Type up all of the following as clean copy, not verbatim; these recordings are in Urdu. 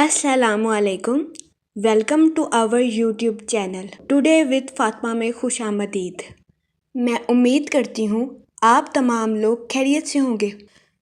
السلام علیکم، welcome to our YouTube channel today with Fatima میں خوش آمدید۔ میں امید کرتی ہوں آپ تمام لوگ خیریت سے ہوں گے۔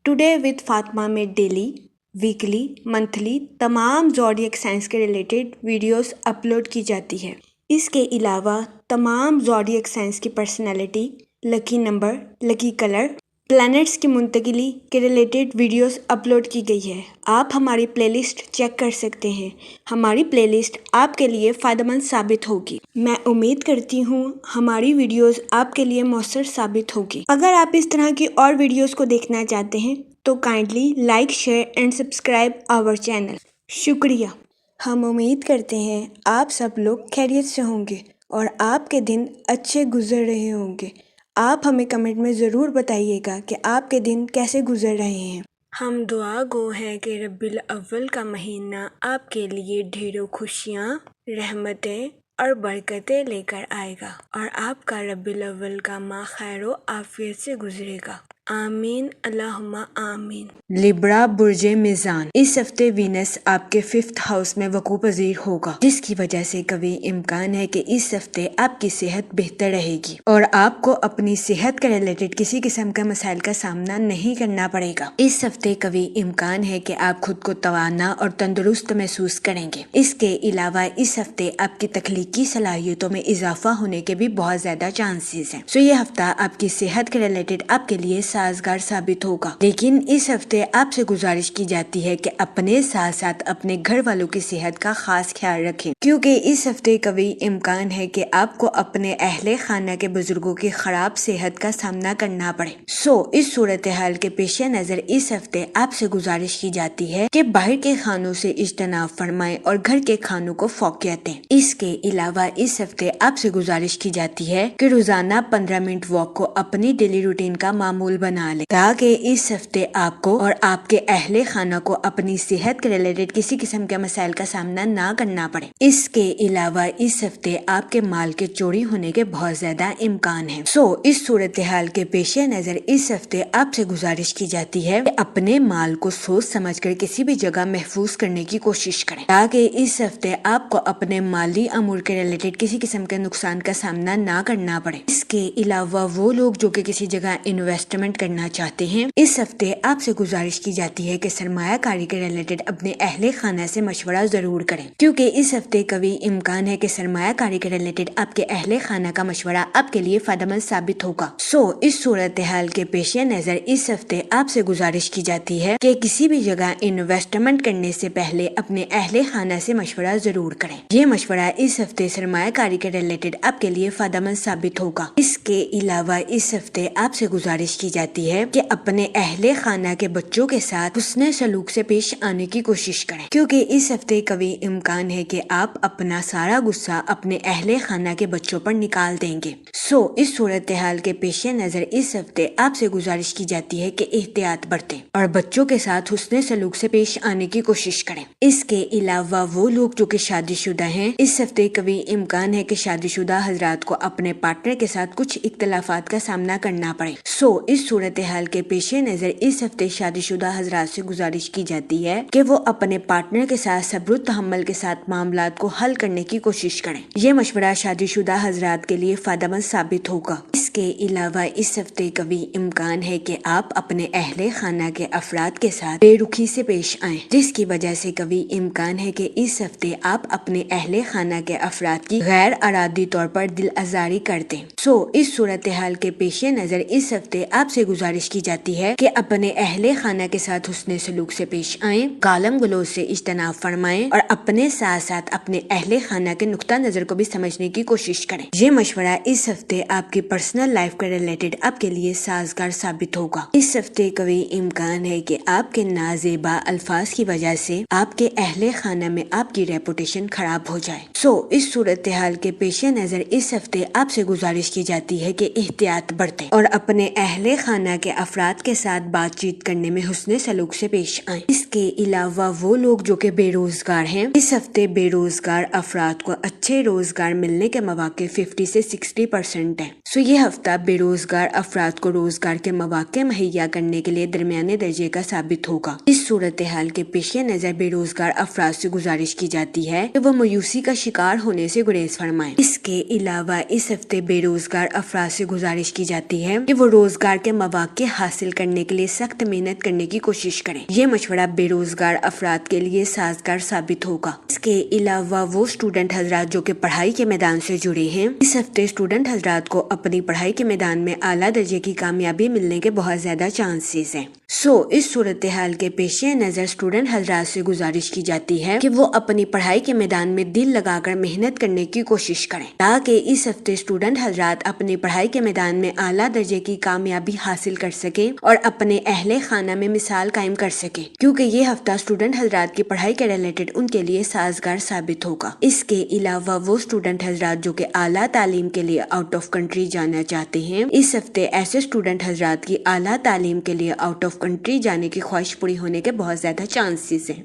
ٹوڈے وتھ فاطمہ میں ڈیلی، ویکلی، منتھلی تمام زوڈیک سائنس کے ریلیٹڈ ویڈیوز اپلوڈ کی جاتی ہے۔ اس کے علاوہ تمام زوڈیک سائنس کی پرسنالٹی، لکی نمبر، لکی کلر، پلانٹس کی منتقلی کے ریلیٹڈ ویڈیوز اپلوڈ کی گئی ہے۔ آپ ہماری پلے لسٹ چیک کر سکتے ہیں۔ ہماری پلے لسٹ آپ کے لیے فائدہ مند ثابت ہوگی۔ میں امید کرتی ہوں ہماری ویڈیوز آپ کے لیے مؤثر ثابت ہوگی۔ اگر آپ اس طرح کی اور ویڈیوز کو دیکھنا چاہتے ہیں تو kindly like, share and subscribe our channel. شکریہ۔ ہم امید کرتے ہیں آپ سب لوگ خیریت سے ہوں گے اور آپ کے دن اچھے گزر رہے ہوں گے۔ آپ ہمیں کمنٹ میں ضرور بتائیے گا کہ آپ کے دن کیسے گزر رہے ہیں۔ ہم دعا گو ہیں کہ ربیع الاول کا مہینہ آپ کے لیے ڈھیروں خوشیاں، رحمتیں اور برکتیں لے کر آئے گا اور آپ کا ربیع الاول کا ماہ خیر و عافیت سے گزرے گا۔ آمین، اللہم آمین۔ لیبرا برج میزان، اس ہفتے وینس آپ کے 5th ہاؤس میں وقوع پذیر ہوگا، جس کی وجہ سے قوی امکان ہے کہ اس ہفتے آپ کی صحت بہتر رہے گی اور آپ کو اپنی صحت کے ریلیٹڈ کسی قسم کے مسائل کا سامنا نہیں کرنا پڑے گا۔ اس ہفتے قوی امکان ہے کہ آپ خود کو توانا اور تندرست محسوس کریں گے۔ اس کے علاوہ اس ہفتے آپ کی تخلیقی صلاحیتوں میں اضافہ ہونے کے بھی بہت زیادہ چانسز ہیں۔ یہ ہفتہ آپ کی صحت کے ریلیٹڈ آپ کے لیے سازگار ثابت ہوگا، لیکن اس ہفتے آپ سے گزارش کی جاتی ہے کہ اپنے ساتھ ساتھ اپنے گھر والوں کی صحت کا خاص خیال رکھیں، کیونکہ اس ہفتے قوی امکان ہے کہ آپ کو اپنے اہل خانہ کے بزرگوں کی خراب صحت کا سامنا کرنا پڑے۔ اس صورتحال کے پیش نظر اس ہفتے آپ سے گزارش کی جاتی ہے کہ باہر کے کھانوں سے اجتناب فرمائیں اور گھر کے کھانوں کو فوقیت دیں۔ اس کے علاوہ اس ہفتے آپ سے گزارش کی جاتی ہے کہ روزانہ 15 منٹ واک کو اپنی ڈیلی روٹین کا معمول بنا لیں، تاکہ اس ہفتے آپ کو اور آپ کے اہل خانہ کو اپنی صحت کے ریلیٹڈ کسی قسم کے مسائل کا سامنا نہ کرنا پڑے۔ اس کے علاوہ اس ہفتے آپ کے مال کے چوری ہونے کے بہت زیادہ امکان ہیں۔ اس صورتحال کے پیش نظر اس ہفتے آپ سے گزارش کی جاتی ہے کہ اپنے مال کو سوچ سمجھ کر کسی بھی جگہ محفوظ کرنے کی کوشش کریں، تاکہ اس ہفتے آپ کو اپنے مالی امور کے ریلیٹڈ کسی قسم کے نقصان کا سامنا نہ کرنا پڑے۔ اس کے علاوہ وہ لوگ جو کہ کسی جگہ انویسٹمنٹ کرنا چاہتے ہیں، اس ہفتے آپ سے گزارش کی جاتی ہے کہ سرمایہ کاری کے ریلیٹڈ اپنے اہل خانہ سے مشورہ ضرور کریں، کیونکہ اس ہفتے قوی امکان ہے کہ سرمایہ کاری کے ریلیٹڈ آپ کے اہل خانہ کا مشورہ آپ کے لیے فائدہ مند ثابت ہوگا۔ اس صورتحال کے پیش نظر اس ہفتے آپ سے گزارش کی جاتی ہے کہ کسی بھی جگہ انویسٹمنٹ کرنے سے پہلے اپنے اہل خانہ سے مشورہ ضرور کریں۔ یہ مشورہ اس ہفتے سرمایہ کاری کے ریلیٹڈ آپ کے لیے فائدہ مند ثابت ہوگا۔ اس کے علاوہ اس ہفتے آپ سے گزارش کی جاتی ہے کہ اپنے اہل خانہ کے بچوں کے ساتھ حسن سلوک سے پیش آنے کی کوشش کریں، کیونکہ اس ہفتے قوی امکان ہے کہ آپ اپنا سارا غصہ اپنے اہل خانہ کے بچوں پر نکال دیں گے۔ اس صورتحال کے پیش نظر اس ہفتے آپ سے گزارش کی جاتی ہے کہ احتیاط برتیں اور بچوں کے ساتھ حسن سلوک سے پیش آنے کی کوشش کریں۔ اس کے علاوہ وہ لوگ جو کہ شادی شدہ ہیں، اس ہفتے قوی امکان ہے کہ شادی شدہ حضرات کو اپنے پارٹنر کے ساتھ کچھ اختلافات کا سامنا کرنا پڑے۔ اس صورتحال کے پیش نظر اس ہفتے شادی شدہ حضرات سے گزارش کی جاتی ہے کہ وہ اپنے پارٹنر کے ساتھ صبر و تحمل کے ساتھ معاملات کو حل کرنے کی کوشش کریں۔ یہ مشورہ شادی شدہ حضرات کے لیے فائدہ مند ثابت ہوگا۔ اس کے علاوہ اس ہفتے قوی امکان ہے کہ آپ اپنے اہل خانہ کے افراد کے ساتھ بے رخی سے پیش آئیں، جس کی وجہ سے قوی امکان ہے کہ اس ہفتے آپ اپنے اہل خانہ کے افراد کی غیر ارادی طور پر دل آزاری کر دیں۔ اس صورتحال کے پیش نظر اس ہفتے آپ سے گزارش کی جاتی ہے کہ اپنے اہل خانہ کے ساتھ حسن سلوک سے پیش آئیں، گالم گلوچ سے اجتناب فرمائیں اور اپنے ساتھ ساتھ اپنے اہل خانہ کے نقطہ نظر کو بھی سمجھنے کی کوشش کریں۔ یہ مشورہ اس ہفتے آپ کی پرسنل لائف کے ریلیٹڈ آپ کے لیے سازگار ثابت ہوگا۔ اس ہفتے قوی امکان ہے کہ آپ کے نازیبا الفاظ کی وجہ سے آپ کے اہل خانہ میں آپ کی ریپوٹیشن خراب ہو جائے۔ اس صورتحال کے پیش نظر اس ہفتے آپ سے گزارش کی جاتی ہے کہ احتیاط برتیں اور اپنے اہل خانہ کے افراد کے ساتھ بات چیت کرنے میں حسن سلوک سے پیش آئیں۔ اس کے علاوہ وہ لوگ جو کہ بے روزگار ہیں، اس ہفتے بے روزگار افراد کو اچھے روزگار ملنے کے مواقع 50 سے 60% ہیں۔ یہ ہفتہ بے روزگار افراد کو روزگار کے مواقع مہیا کرنے کے لیے درمیانے درجے کا ثابت ہوگا۔ اس صورتحال کے پیش نظر بے روزگار افراد سے گزارش کی جاتی ہے کہ وہ مایوسی کا شکار ہونے سے گریز فرمائیں۔ اس کے علاوہ اس ہفتے بے روزگار افراد سے گزارش کی جاتی ہے کہ وہ روزگار کے مواقع حاصل کرنے کے لیے سخت محنت کرنے کی کوشش کریں۔ یہ مشورہ بے روزگار افراد کے لیے سازگار ثابت ہوگا۔ اس کے علاوہ وہ اسٹوڈنٹ حضرات جو کہ پڑھائی کے میدان سے جڑے ہیں، اس ہفتے اسٹوڈنٹ حضرات کو اپنی پڑھائی کے میدان میں اعلیٰ درجے کی کامیابی ملنے کے بہت زیادہ چانسز ہیں۔ اس صورتحال کے پیش نظر اسٹوڈنٹ حضرات سے گزارش کی جاتی ہے کہ وہ اپنی پڑھائی کے میدان میں دل لگا کر محنت کرنے کی کوشش کریں تاکہ اس ہفتے اسٹوڈنٹ حضرات اپنی پڑھائی کے میدان میں اعلیٰ درجے کی کامیابی حاصل کر سکیں اور اپنے اہل خانہ میں مثال قائم کر سکیں، کیونکہ یہ ہفتہ اسٹوڈنٹ حضرات کی پڑھائی کے ریلیٹڈ ان کے لیے سازگار ثابت ہوگا۔ اس کے علاوہ وہ اسٹوڈنٹ حضرات جو کہ اعلیٰ تعلیم کے لیے آؤٹ آف کنٹری جانا چاہتے ہیں، اس ہفتے ایسے اسٹوڈنٹ حضرات کی اعلیٰ تعلیم کے لیے آؤٹ آف کنٹری جانے کی خواہش پوری ہونے کے بہت زیادہ چانسز ہیں۔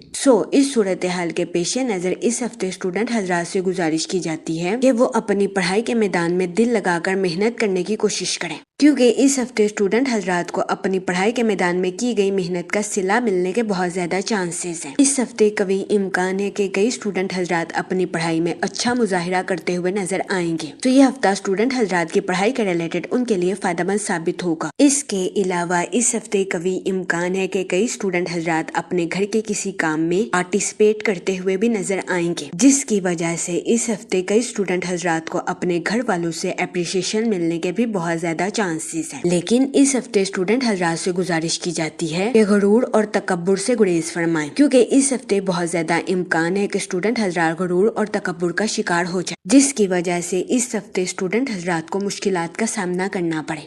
اس صورتحال کے پیش نظر اس ہفتے اسٹوڈنٹ حضرات سے گزارش کی جاتی ہے کہ وہ اپنی پڑھائی کے میدان میں دل لگا کر محنت کرنے کی کوشش کریں، کیونکہ اس ہفتے اسٹوڈنٹ حضرات کو اپنی پڑھائی کے میدان میں کی گئی محنت کا صلہ ملنے کے بہت زیادہ چانسز ہیں۔ اس ہفتے قوی امکان ہے کہ کئی اسٹوڈنٹ حضرات اپنی پڑھائی میں اچھا مظاہرہ کرتے ہوئے نظر آئیں گے، تو یہ ہفتہ اسٹوڈنٹ حضرات کی پڑھائی کے ریلیٹڈ ان کے لیے فائدہ مند ثابت ہوگا۔ اس کے علاوہ اس ہفتے قوی امکان ہے کہ کئی اسٹوڈنٹ حضرات اپنے گھر کے کسی کام میں پارٹیسپیٹ کرتے ہوئے بھی نظر آئیں گے، جس کی وجہ سے اس ہفتے کئی اسٹوڈنٹ حضرات کو اپنے گھر والوں سے اپریشیشن ملنے کے بھی بہت زیادہ چانسز ہیں۔ لیکن اس ہفتے اسٹوڈنٹ حضرات سے گزارش کی جاتی ہے کہ غرور اور تکبر سے گریز فرمائیں، کیونکہ اس ہفتے بہت زیادہ امکان ہے کہ اسٹوڈنٹ حضرات غرور اور تکبر کا شکار ہو جائے، جس کی وجہ سے اس ہفتے اسٹوڈنٹ حضرات کو مشکلات کا سامنا کرنا پڑے۔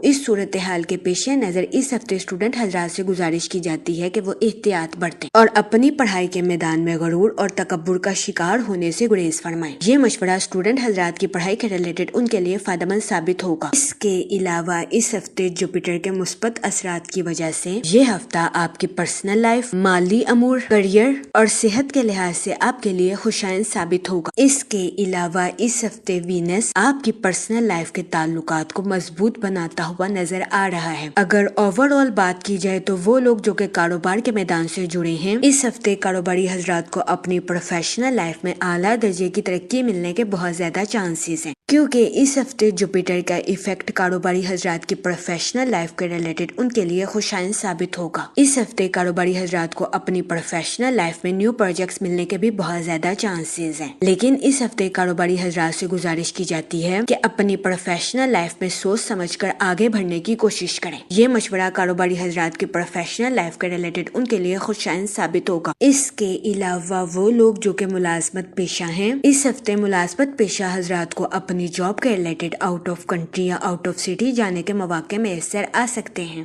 اس صورتحال کے پیش نظر اس ہفتے اسٹوڈنٹ حضرات سے گزارش کی جاتی ہے کہ وہ احتیاط برتیں اور اپنی پڑھائی کے میدان میں غرور اور تکبر کا شکار ہونے سے گریز فرمائیں۔ یہ مشورہ اسٹوڈنٹ حضرات کی پڑھائی کے ریلیٹڈ ان کے لیے فائدہ مند ثابت ہوگا۔ اس کے علاوہ اس ہفتے جوپیٹر کے مثبت اثرات کی وجہ سے یہ ہفتہ آپ کی پرسنل لائف، مالی امور، کریئر اور صحت کے لحاظ سے آپ کے لیے خوشائند ثابت ہوگا۔ اس کے علاوہ اس ہفتے وینس آپ کی پرسنل لائف کے تعلقات کو مضبوط بناتا ہوا نظر آ رہا ہے۔ اگر اوور آل بات کی جائے تو وہ لوگ جو کہ کاروبار کے میدان سے جڑے ہیں، اس ہفتے کاروباری حضرات کو اپنی پروفیشنل لائف میں اعلیٰ درجے کی ترقی ملنے کے بہت زیادہ چانسز ہیں، کیونکہ اس ہفتے جوپیٹر کا ایفیکٹ کاروباری حضرات کی پروفیشنل لائف کے ریلیٹڈ ان کے لیے خوشائند ثابت ہوگا۔ اس ہفتے کاروباری حضرات کو اپنی پروفیشنل لائف میں نیو پروجیکٹس ملنے کے بھی بہت زیادہ چانسز ہیں، لیکن اس ہفتے کاروباری حضرات سے گزارش کی جاتی ہے کہ اپنی پروفیشنل لائف میں سوچ سمجھ کر آگے بڑھنے کی کوشش کریں۔ یہ مشورہ کاروباری حضرات کی پروفیشنل لائف کے ریلیٹڈ ان کے لیے خوشائند ثابت ہوگا۔ اس کے علاوہ وہ لوگ جو کہ ملازمت پیشہ ہیں، اس ہفتے ملازمت پیشہ حضرات کو اپنی جاب کے ریلیٹڈ آؤٹ آف کنٹری یا آؤٹ آف سٹی جانے کے مواقع میسر آ سکتے ہیں۔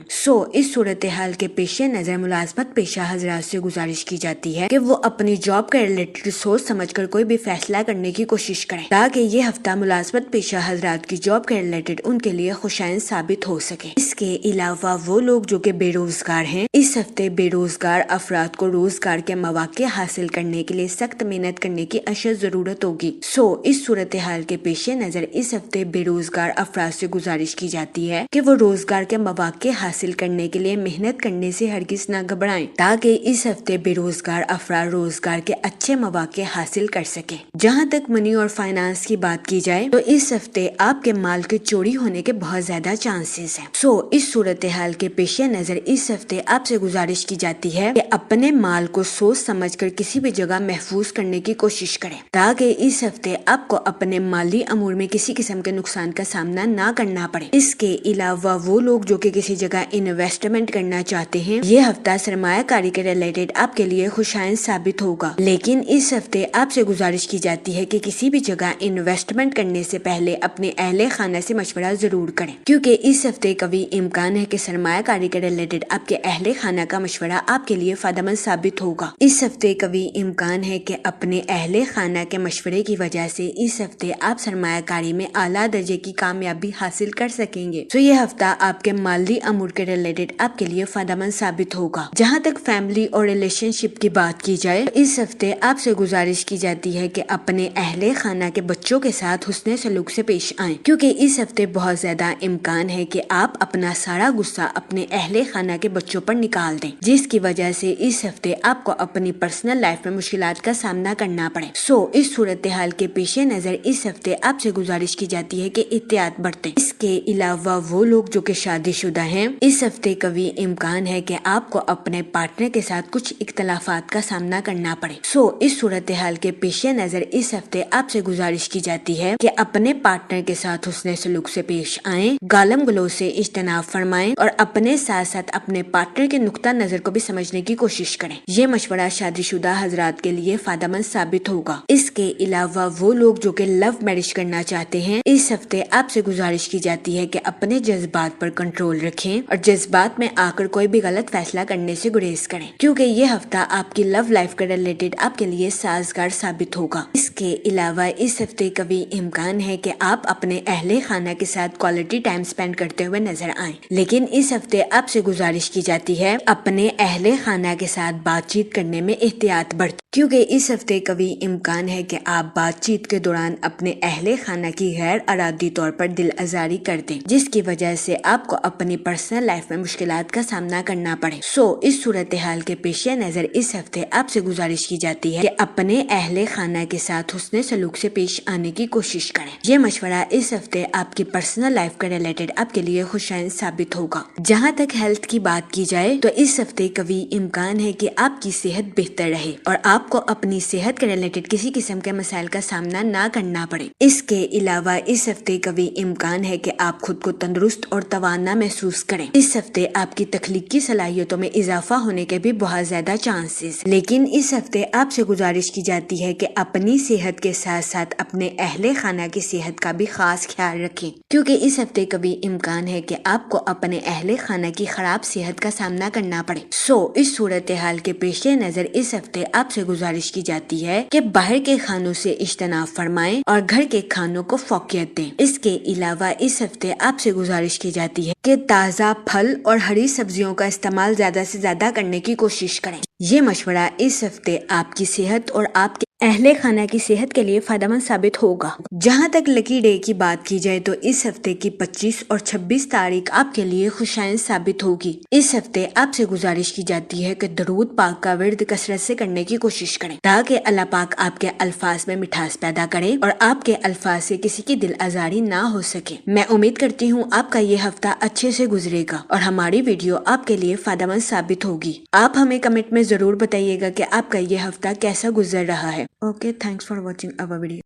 اس صورتحال کے پیش نظر ملازمت پیشہ حضرات سے گزارش کی جاتی ہے کہ وہ اپنی جاب کے ریلیٹڈ سوچ سمجھ کر کوئی بھی فیصلہ کرنے کی کوشش کریں تاکہ یہ ہفتہ ملازمت پیشہ حضرات کی جاب کے ریلیٹڈ ان کے لیے خوشائند ثابت ہو سکے۔ اس کے علاوہ وہ لوگ جو کہ بے روزگار ہیں، اس ہفتے بے روزگار افراد کو روزگار کے مواقع حاصل کرنے کے لیے سخت محنت کرنے کی اشد ضرورت ہوگی۔ اس صورتحال کے پیش نظر اس ہفتے بے روزگار افراد سے گزارش کی جاتی ہے کہ وہ روزگار کے مواقع حاصل کرنے کے لیے محنت کرنے سے ہرگز نہ گھبرائیں تاکہ اس ہفتے بے روزگار افراد روزگار کے اچھے مواقع حاصل کر سکیں۔ جہاں تک منی اور فائنانس کی بات کی جائے تو اس ہفتے آپ کے مال کے چوری ہونے کے بہت زیادہ چانسز ہیں۔ اس صورتحال کے پیش نظر اس ہفتے آپ سے گزارش کی جاتی ہے کہ اپنے مال کو سوچ سمجھ کر کسی بھی جگہ محفوظ کرنے کی کوشش کریں تاکہ اس ہفتے آپ کو اپنے مالی امور میں کسی قسم کے نقصان کا سامنا نہ کرنا پڑے۔ اس کے علاوہ وہ لوگ جو کہ کسی جگہ انویسٹمنٹ کرنا چاہتے ہیں، یہ ہفتہ سرمایہ کاری کے ریلیٹڈ آپ کے لیے خوشائند ثابت ہوگا، لیکن اس ہفتے آپ سے گزارش کی جاتی ہے کہ کسی بھی جگہ انویسٹمنٹ کرنے سے پہلے اپنے اہل خانہ سے مشورہ ضرور کریں، کیونکہ اس ہفتے قوی امکان ہے کہ سرمایہ کاری کے ریلیٹڈ آپ کے اہل خانہ کا مشورہ آپ کے لیے فائدہ مند ثابت ہوگا۔ اس ہفتے قوی امکان ہے کہ اپنے اہل خانہ کے مشورے کی وجہ سے اس ہفتے آپ سرمایہ کاری میں اعلیٰ درجے کی کامیابی حاصل کر سکیں۔ سکیں گے. تو یہ ہفتہ آپ کے مالی امور کے ریلیٹڈ آپ کے لیے فائدہ مند ثابت ہوگا. جہاں تک فیملی اور ریلیشن شپ کی بات کی جائے، اس ہفتے آپ سے گزارش کی جاتی ہے کہ اپنے اہل خانہ کے بچوں کے ساتھ حسن سلوک سے پیش آئیں، کیونکہ اس ہفتے بہت زیادہ امکان ہے کہ آپ اپنا سارا غصہ اپنے اہل خانہ کے بچوں پر نکال دیں، جس کی وجہ سے اس ہفتے آپ کو اپنی پرسنل لائف میں مشکلات کا سامنا کرنا پڑے. اس صورتحال کے پیش نظر اس ہفتے آپ سے گزارش کی جاتی ہے کہ احتیاط برتیں. اس کے علاوہ وہ لوگ جو کہ شادی شدہ ہیں، اس ہفتے قوی امکان ہے کہ آپ کو اپنے پارٹنر کے ساتھ کچھ اختلافات کا سامنا کرنا پڑے. اس صورتحال کے پیش نظر اس ہفتے آپ سے گزارش کی جاتی ہے کہ اپنے پارٹنر کے ساتھ حسن سلوک سے پیش آئیں، گالم گلوچ سے اجتناب فرمائیں اور اپنے ساتھ ساتھ اپنے پارٹنر کے نقطہ نظر کو بھی سمجھنے کی کوشش کریں. یہ مشورہ شادی شدہ حضرات کے لیے فائدہ مند ثابت ہوگا. اس کے علاوہ وہ لوگ جو کہ لو میرج کرنا چاہتے ہیں، اس ہفتے آپ سے گزارش کی جاتی ہے کہ اپنے جذبات پر کنٹرول رکھیں اور جذبات میں آ کر کوئی بھی غلط فیصلہ کرنے سے گریز کریں، کیونکہ یہ ہفتہ آپ کی لو لائف کے ریلیٹڈ آپ کے لیے سازگار ثابت ہوگا. اس کے علاوہ اس ہفتے قوی امکان ہے کہ آپ اپنے اہل خانہ کے ساتھ کوالٹی ٹائم سپینڈ کرتے ہوئے نظر آئیں، لیکن اس ہفتے آپ سے گزارش کی جاتی ہے اپنے اہل خانہ کے ساتھ بات چیت کرنے میں احتیاط برتیں، کیونکہ اس ہفتے قوی امکان ہے کہ آپ بات چیت کے دوران اپنے اہل خانہ کی غیر ارادی طور پر دل آزاری کر دیں، جس کی وجہ سے آپ کو اپنی پرسنل لائف میں مشکلات کا سامنا کرنا پڑے. اس صورتحال کے پیش نظر اس ہفتے آپ سے گزارش کی جاتی ہے کہ اپنے اہل خانہ کے ساتھ حسن سلوک سے پیش آنے کی کوشش کریں. یہ مشورہ اس ہفتے آپ کی پرسنل لائف کے ریلیٹڈ آپ کے لیے خوشائند ثابت ہوگا. جہاں تک ہیلتھ کی بات کی جائے تو اس ہفتے قوی امکان ہے کہ آپ کی صحت بہتر رہے اور آپ کو اپنی صحت کے ریلیٹڈ کسی قسم کے مسائل کا سامنا نہ کرنا پڑے. اس کے علاوہ اس ہفتے قوی امکان ہے کہ آپ خود کو تندرست اور توانا محسوس کریں. اس ہفتے آپ کی تخلیقی صلاحیتوں میں اضافہ ہونے کے بھی بہت زیادہ چانسز، لیکن اس ہفتے آپ سے گزارش کی جاتی ہے کہ اپنی صحت کے ساتھ ساتھ اپنے اہل خانہ کی صحت کا بھی خاص خیال رکھیں، کیونکہ اس ہفتے کبھی امکان ہے کہ آپ کو اپنے اہل خانہ کی خراب صحت کا سامنا کرنا پڑے. اس صورتحال کے پیش نظر اس ہفتے آپ سے گزارش کی جاتی ہے کہ باہر کے کھانوں سے اجتناب فرمائیں اور گھر کے کھانوں کو فوقیت دیں. اس کے علاوہ اس ہفتے آپ سے گزارش کی جاتی ہے کہ تازہ پھل اور ہری سبزیوں کا استعمال زیادہ سے زیادہ کرنے کی کوشش کریں. یہ مشورہ اس ہفتے آپ کی صحت اور آپ کے اہل خانہ کی صحت کے لیے فائدہ مند ثابت ہوگا. جہاں تک لکی ڈے کی بات کی جائے تو اس ہفتے کی 25 اور 26 تاریخ آپ کے لیے خوشائند ثابت ہوگی. اس ہفتے آپ سے گزارش کی جاتی ہے کہ درود پاک کا ورد کثرت سے کرنے کی کوشش کریں تاکہ اللہ پاک آپ کے الفاظ میں مٹھاس پیدا کرے اور آپ کے الفاظ سے کسی کی دل آزاری نہ ہو سکے. میں امید کرتی ہوں آپ کا یہ ہفتہ اچھے سے گزرے گا اور ہماری ویڈیو آپ کے لیے فائدہ مند ثابت ہوگی. آپ ہمیں کمنٹ میں ضرور بتائیے گا کہ آپ کا یہ ہفتہ کیسا گزر رہا ہے. Okay, thanks for watching our video.